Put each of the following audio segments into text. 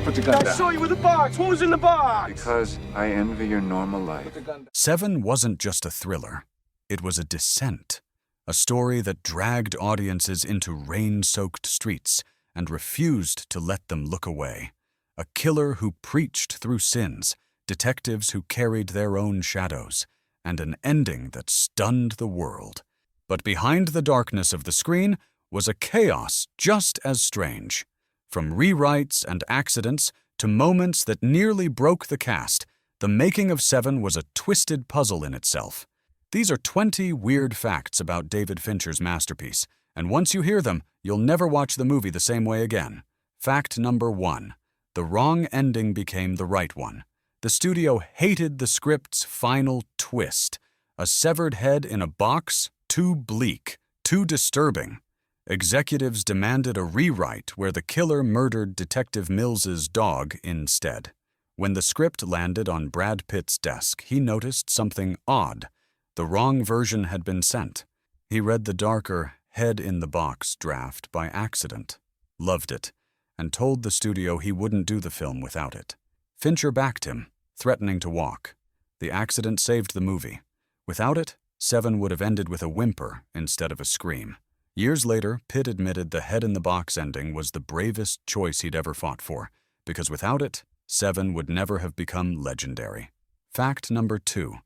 Put the gun down. I saw you with the box. What was in the box? Because I envy your normal life. Seven wasn't just a thriller. It was a descent. A story that dragged audiences into rain-soaked streets and refused to let them look away. A killer who preached through sins, detectives who carried their own shadows, and an ending that stunned the world. But behind the darkness of the screen was a chaos just as strange. From rewrites and accidents to moments that nearly broke the cast, the making of Seven was a twisted puzzle in itself. These are 20 weird facts about David Fincher's masterpiece, and once you hear them, you'll never watch the movie the same way again. Fact number 1. The wrong ending became the right one. The studio hated the script's final twist. A severed head in a box? Too bleak, too disturbing. Executives demanded a rewrite where the killer murdered Detective Mills's dog instead. When the script landed on Brad Pitt's desk, he noticed something odd. The wrong version had been sent. He read the darker head-in-the-box draft by accident, loved it, and told the studio he wouldn't do the film without it. Fincher backed him, threatening to walk. The accident saved the movie. Without it, Seven would have ended with a whimper instead of a scream. Years later, Pitt admitted the head-in-the-box ending was the bravest choice he'd ever fought for, because without it, Seven would never have become legendary. Fact number 2.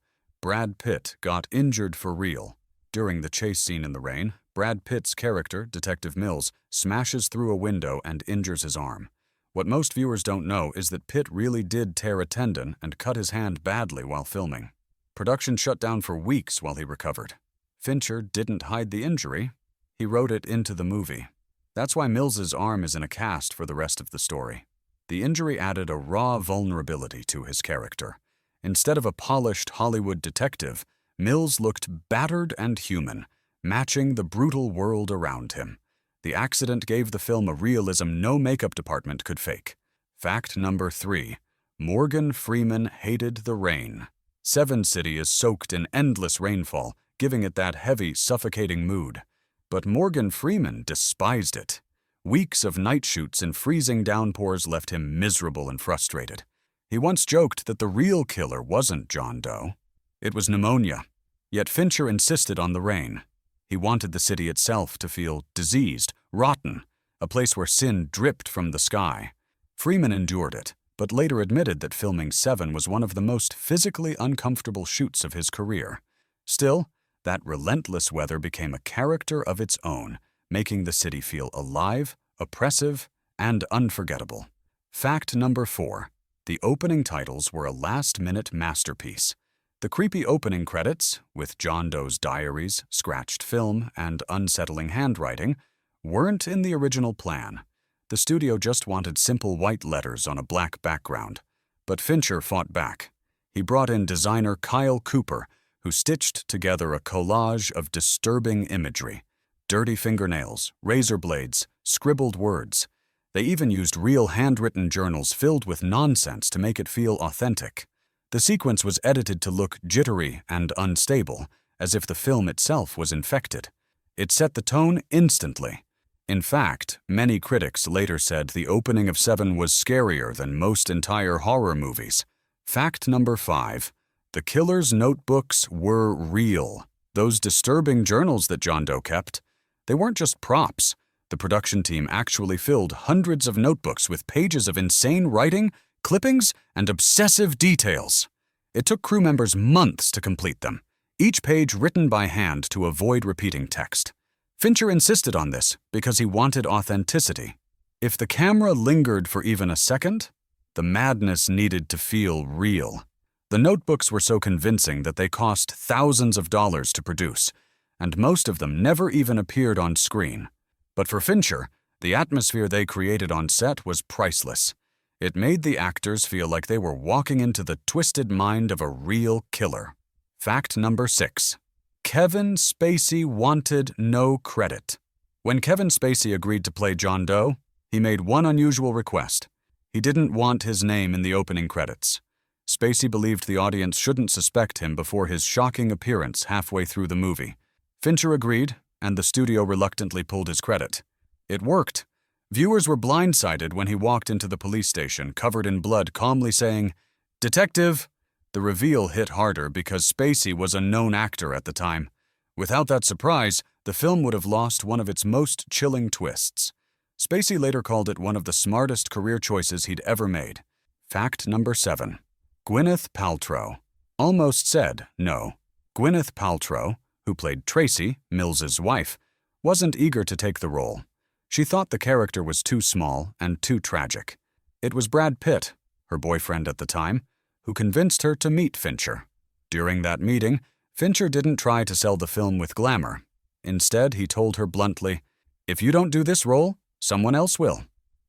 Brad Pitt got injured for real. During the chase scene in the rain, Brad Pitt's character, Detective Mills, smashes through a window and injures his arm. What most viewers don't know is that Pitt really did tear a tendon and cut his hand badly while filming. Production shut down for weeks while he recovered. Fincher didn't hide the injury. He wrote it into the movie. That's why Mills's arm is in a cast for the rest of the story. The injury added a raw vulnerability to his character. Instead of a polished Hollywood detective, Mills looked battered and human, matching the brutal world around him. The accident gave the film a realism no makeup department could fake. Fact number 3. Morgan Freeman hated the rain. Seven City is soaked in endless rainfall, giving it that heavy, suffocating mood. But Morgan Freeman despised it. Weeks of night shoots in freezing downpours left him miserable and frustrated. He once joked that the real killer wasn't John Doe. It was pneumonia. Yet Fincher insisted on the rain. He wanted the city itself to feel diseased, rotten, a place where sin dripped from the sky. Freeman endured it, but later admitted that filming Seven was one of the most physically uncomfortable shoots of his career. Still, that relentless weather became a character of its own, making the city feel alive, oppressive, and unforgettable. Fact number 4. The opening titles were a last-minute masterpiece. The creepy opening credits, with John Doe's diaries, scratched film, and unsettling handwriting, weren't in the original plan. The studio just wanted simple white letters on a black background. But Fincher fought back. He brought in designer Kyle Cooper, who stitched together a collage of disturbing imagery. Dirty fingernails, razor blades, scribbled words. They even used real handwritten journals filled with nonsense to make it feel authentic. The sequence was edited to look jittery and unstable, as if the film itself was infected. It set the tone instantly. In fact, many critics later said the opening of Seven was scarier than most entire horror movies. Fact number 5. The killer's notebooks were real. Those disturbing journals that John Doe kept, they weren't just props. The production team actually filled hundreds of notebooks with pages of insane writing, clippings, and obsessive details. It took crew members months to complete them, each page written by hand to avoid repeating text. Fincher insisted on this because he wanted authenticity. If the camera lingered for even a second, the madness needed to feel real. The notebooks were so convincing that they cost thousands of dollars to produce, and most of them never even appeared on screen. But for Fincher, the atmosphere they created on set was priceless. It made the actors feel like they were walking into the twisted mind of a real killer. Fact number 6. Kevin Spacey wanted no credit. When Kevin Spacey agreed to play John Doe, he made one unusual request. He didn't want his name in the opening credits. Spacey believed the audience shouldn't suspect him before his shocking appearance halfway through the movie. Fincher agreed, and the studio reluctantly pulled his credit. It worked. Viewers were blindsided when he walked into the police station covered in blood, calmly saying, "Detective!" The reveal hit harder because Spacey was a known actor at the time. Without that surprise, the film would have lost one of its most chilling twists. Spacey later called it one of the smartest career choices he'd ever made. Fact number 7. Gwyneth Paltrow. Almost said no. Gwyneth Paltrow, who played Tracy, Mills's wife, wasn't eager to take the role. She thought the character was too small and too tragic. It was Brad Pitt, her boyfriend at the time, who convinced her to meet Fincher. During that meeting, Fincher didn't try to sell the film with glamour. Instead, he told her bluntly, "If you don't do this role, someone else will,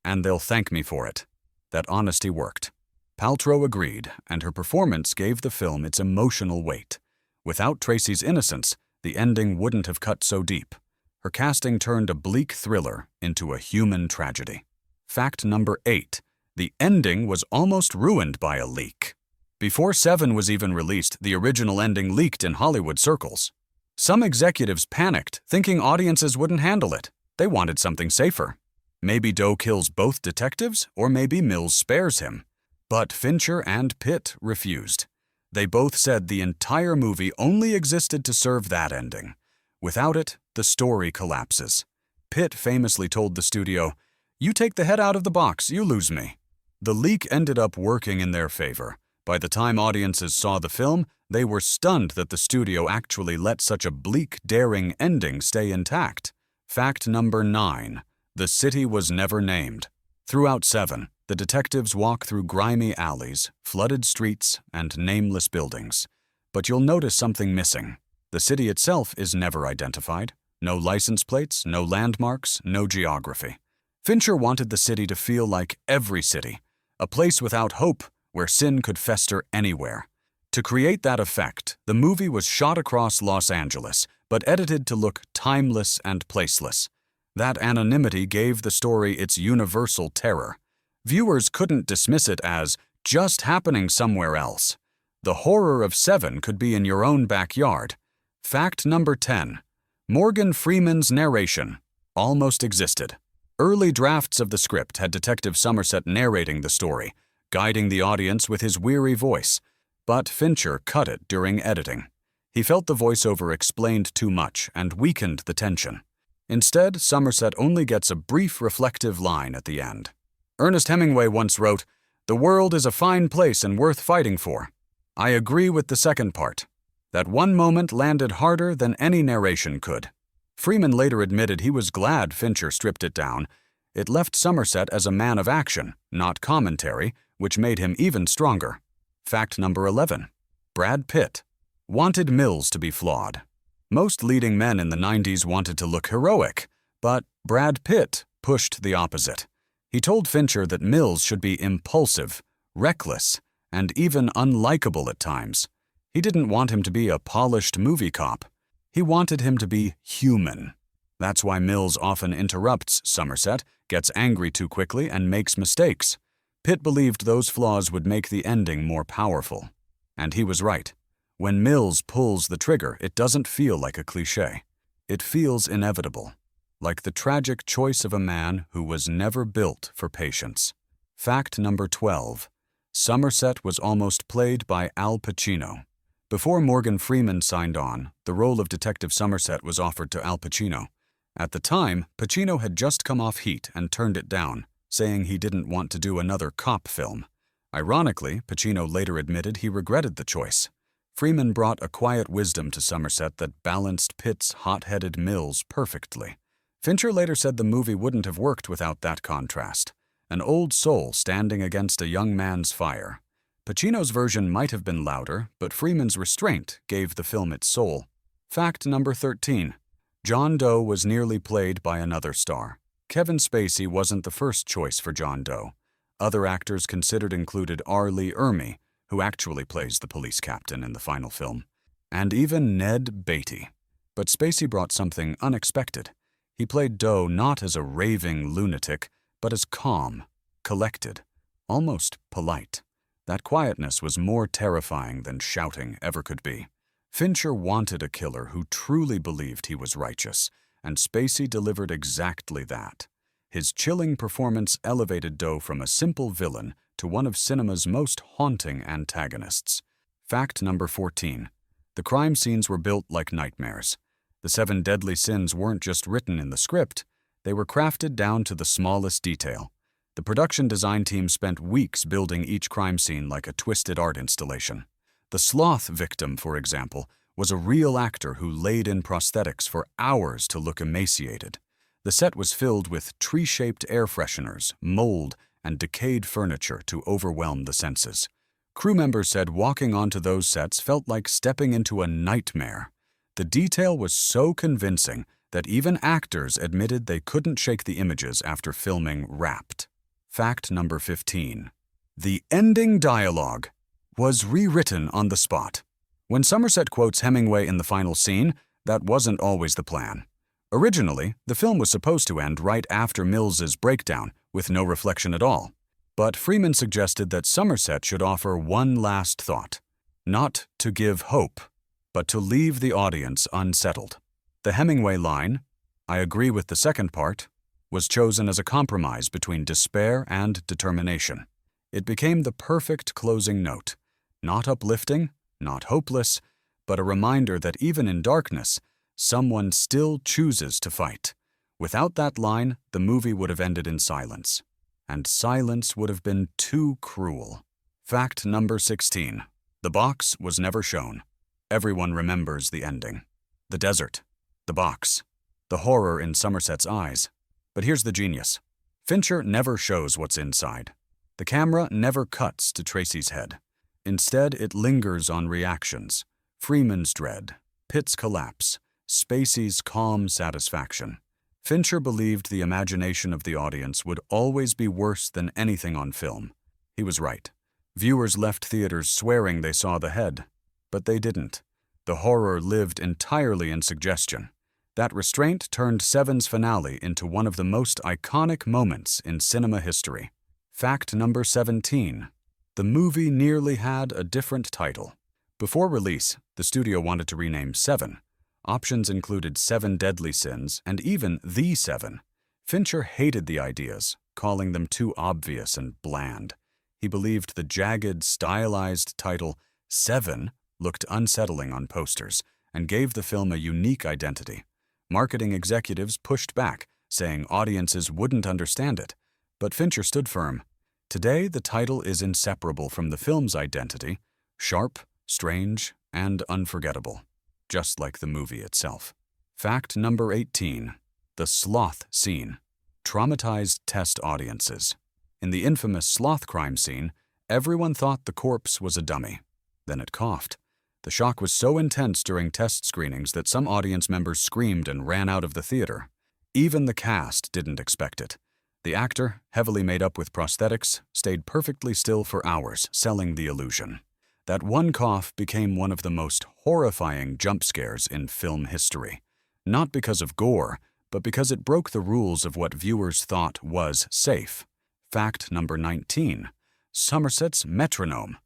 and they'll thank me for it." That honesty worked. Paltrow agreed, and her performance gave the film its emotional weight. Without Tracy's innocence, the ending wouldn't have cut so deep. Her casting turned a bleak thriller into a human tragedy. Fact number 8. The ending was almost ruined by a leak. Before Se7en was even released, the original ending leaked in Hollywood circles. Some executives panicked, thinking audiences wouldn't handle it. They wanted something safer. Maybe Doe kills both detectives, or maybe Mills spares him. But Fincher and Pitt refused. They both said the entire movie only existed to serve that ending. Without it, the story collapses. Pitt famously told the studio, "You take the head out of the box, you lose me." The leak ended up working in their favor. By the time audiences saw the film, they were stunned that the studio actually let such a bleak, daring ending stay intact. Fact number 9. The city was never named. Throughout Se7en, the detectives walk through grimy alleys, flooded streets, and nameless buildings. But you'll notice something missing. The city itself is never identified. No license plates, no landmarks, no geography. Fincher wanted the city to feel like every city, a place without hope where sin could fester anywhere. To create that effect, the movie was shot across Los Angeles, but edited to look timeless and placeless. That anonymity gave the story its universal terror. Viewers couldn't dismiss it as just happening somewhere else. The horror of Se7en could be in your own backyard. Fact number 10. Morgan Freeman's narration almost existed. Early drafts of the script had Detective Somerset narrating the story, guiding the audience with his weary voice. But Fincher cut it during editing. He felt the voiceover explained too much and weakened the tension. Instead, Somerset only gets a brief reflective line at the end. Ernest Hemingway once wrote, "The world is a fine place and worth fighting for." I agree with the second part. That one moment landed harder than any narration could. Freeman later admitted he was glad Fincher stripped it down. It left Somerset as a man of action, not commentary, which made him even stronger. Fact number 11. Brad Pitt wanted Mills to be flawed. Most leading men in the 90s wanted to look heroic, but Brad Pitt pushed the opposite. He told Fincher that Mills should be impulsive, reckless, and even unlikable at times. He didn't want him to be a polished movie cop. He wanted him to be human. That's why Mills often interrupts Somerset, gets angry too quickly, and makes mistakes. Pitt believed those flaws would make the ending more powerful. And he was right. When Mills pulls the trigger, it doesn't feel like a cliché. It feels inevitable, like the tragic choice of a man who was never built for patience. Fact number 12. Somerset was almost played by Al Pacino. Before Morgan Freeman signed on, the role of Detective Somerset was offered to Al Pacino. At the time, Pacino had just come off Heat and turned it down, saying he didn't want to do another cop film. Ironically, Pacino later admitted he regretted the choice. Freeman brought a quiet wisdom to Somerset that balanced Pitt's hot-headed Mills perfectly. Fincher later said the movie wouldn't have worked without that contrast. An old soul standing against a young man's fire. Pacino's version might have been louder, but Freeman's restraint gave the film its soul. Fact number 13. John Doe was nearly played by another star. Kevin Spacey wasn't the first choice for John Doe. Other actors considered included R. Lee Ermey, who actually plays the police captain in the final film, and even Ned Beatty. But Spacey brought something unexpected. He played Doe not as a raving lunatic, but as calm, collected, almost polite. That quietness was more terrifying than shouting ever could be. Fincher wanted a killer who truly believed he was righteous, and Spacey delivered exactly that. His chilling performance elevated Doe from a simple villain to one of cinema's most haunting antagonists. Fact number 14. The crime scenes were built like nightmares. The 7 deadly sins weren't just written in the script, they were crafted down to the smallest detail. The production design team spent weeks building each crime scene like a twisted art installation. The sloth victim, for example, was a real actor who laid in prosthetics for hours to look emaciated. The set was filled with tree-shaped air fresheners, mold, and decayed furniture to overwhelm the senses. Crew members said walking onto those sets felt like stepping into a nightmare. The detail was so convincing that even actors admitted they couldn't shake the images after filming Wrapped. Fact number 15. The ending dialogue was rewritten on the spot. When Somerset quotes Hemingway in the final scene, that wasn't always the plan. Originally, the film was supposed to end right after Mills's breakdown, with no reflection at all. But Freeman suggested that Somerset should offer one last thought. Not to give hope, but to leave the audience unsettled. The Hemingway line, "I agree with the second part," was chosen as a compromise between despair and determination. It became the perfect closing note. Not uplifting, not hopeless, but a reminder that even in darkness, someone still chooses to fight. Without that line, the movie would have ended in silence. And silence would have been too cruel. Fact number 16. The box was never shown. Everyone remembers the ending. The desert. The box. The horror in Somerset's eyes. But here's the genius. Fincher never shows what's inside. The camera never cuts to Tracy's head. Instead, it lingers on reactions. Freeman's dread, Pitt's collapse, Spacey's calm satisfaction. Fincher believed the imagination of the audience would always be worse than anything on film. He was right. Viewers left theaters swearing they saw the head. But they didn't. The horror lived entirely in suggestion. That restraint turned Seven's finale into one of the most iconic moments in cinema history. Fact number 17. The movie nearly had a different title. Before release, the studio wanted to rename 7. Options included 7 Deadly Sins and even The 7. Fincher hated the ideas, calling them too obvious and bland. He believed the jagged, stylized title 7 looked unsettling on posters and gave the film a unique identity. Marketing executives pushed back, saying audiences wouldn't understand it. But Fincher stood firm. Today, the title is inseparable from the film's identity, sharp, strange, and unforgettable, just like the movie itself. Fact number 18. The sloth scene traumatized test audiences. In the infamous sloth crime scene, everyone thought the corpse was a dummy. Then it coughed. The shock was so intense during test screenings that some audience members screamed and ran out of the theater. Even the cast didn't expect it. The actor, heavily made up with prosthetics, stayed perfectly still for hours, selling the illusion. That one cough became one of the most horrifying jump scares in film history. Not because of gore, but because it broke the rules of what viewers thought was safe. Fact number 19. Somerset's metronome.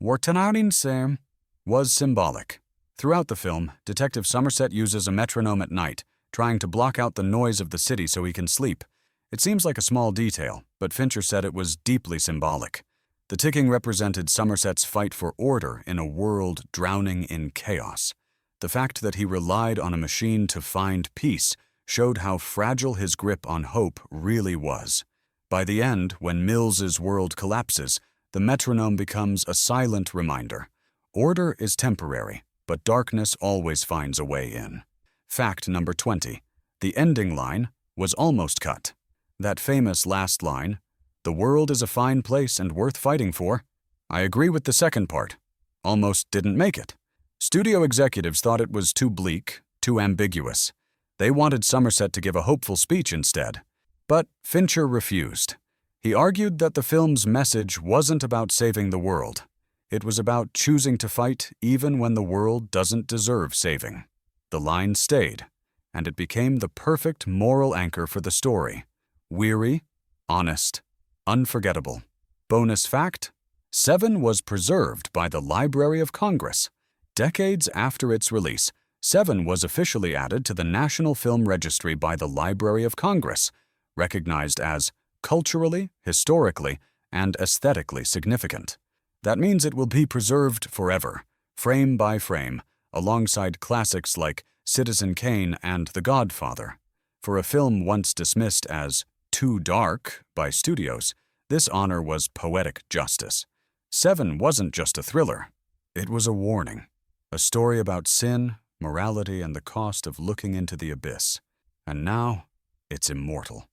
Wartanarin Sam was symbolic. Throughout the film, Detective Somerset uses a metronome at night, trying to block out the noise of the city so he can sleep. It seems like a small detail, but Fincher said it was deeply symbolic. The ticking represented Somerset's fight for order in a world drowning in chaos. The fact that he relied on a machine to find peace showed how fragile his grip on hope really was. By the end, when Mills's world collapses, the metronome becomes a silent reminder. Order is temporary, but darkness always finds a way in. Fact number 20. The ending line was almost cut. That famous last line, "The world is a fine place and worth fighting for," I agree with the second part, almost didn't make it. Studio executives thought it was too bleak, too ambiguous. They wanted Somerset to give a hopeful speech instead. But Fincher refused. He argued that the film's message wasn't about saving the world. It was about choosing to fight even when the world doesn't deserve saving. The line stayed, and it became the perfect moral anchor for the story. Weary, honest, unforgettable. Bonus fact: 7 was preserved by the Library of Congress. Decades after its release, 7 was officially added to the National Film Registry by the Library of Congress. recognized as culturally, historically, and aesthetically significant. That means it will be preserved forever, frame by frame, alongside classics like Citizen Kane and The Godfather. For a film once dismissed as too dark by studios, this honor was poetic justice. Se7en wasn't just a thriller. It was a warning, a story about sin, morality, and the cost of looking into the abyss. And now, it's immortal.